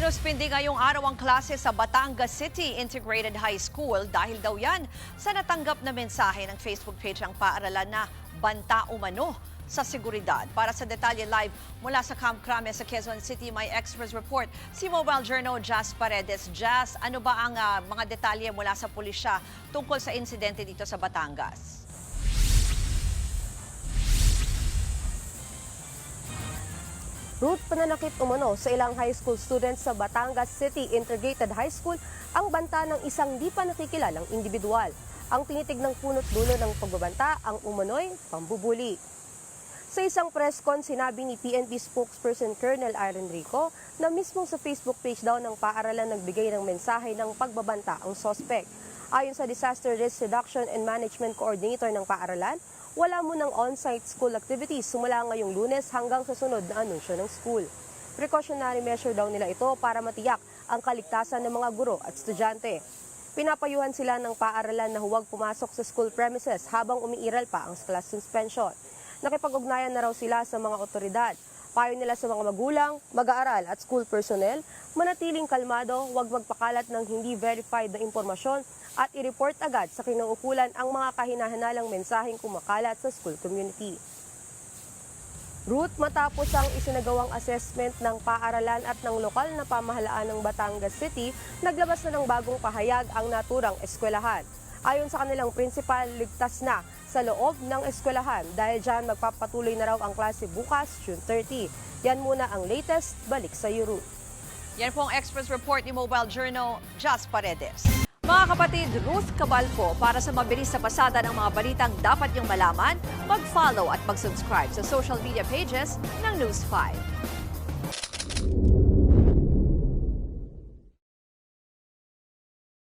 Sinuspindi ngayong araw ang klase sa Batangas City Integrated High School dahil daw yan sa natanggap na mensahe ng Facebook page ng paaralan na banta umano sa seguridad. Para sa detalye live mula sa Camp Crame sa Quezon City, may express report si Mobile Journal Jazz Paredes. Jazz, ano ba ang mga detalye mula sa pulisya tungkol sa insidente dito sa Batangas? Ruth, pananakit umano sa ilang high school students sa Batangas City Integrated High School ang banta ng isang di pa nakikilalang individual. Ang tinitig ng punot dulo ng pagbabanta ang umano'y pambubuli. Sa isang press con, sinabi ni PNP spokesperson Colonel Aaron Rico na mismo sa Facebook page daw ng paaralan nagbigay ng mensahe ng pagbabanta ang suspect. Ayon sa Disaster Risk Reduction and Management Coordinator ng paaralan, wala mo ng on-site school activities simula ngayong Lunes hanggang sa sunod na anunsyo ng school. Precautionary measure daw nila ito para matiyak ang kaligtasan ng mga guro at estudyante. Pinapayuhan sila ng paaralan na huwag pumasok sa school premises habang umiiral pa ang class suspension. Nakipag-ugnayan na raw sila sa mga otoridad. Payo nila sa mga magulang, mag-aaral at school personnel, manatiling kalmado, huwag magpakalat ng hindi verified na impormasyon at i-report agad sa kinaukulan ang mga kahinahanalang mensaheng kumakalat sa school community. Ruth, matapos ang isinagawang assessment ng paaralan at ng lokal na pamahalaan ng Batangas City, naglabas na ng bagong pahayag ang naturang eskwelahan. Ayon sa kanilang principal, ligtas na sa loob ng eskwelahan dahil dyan magpapatuloy na raw ang klase bukas, June 30. Yan muna ang latest, balik sa iyo, Ruth. Yan po ang express report ni Mobile Journal Jazz Paredes. Mga kapatid, Ruth Cabalco, para sa mabilis na pasada ng mga balitang dapat niyong malaman, mag-follow at mag-subscribe sa social media pages ng News 5.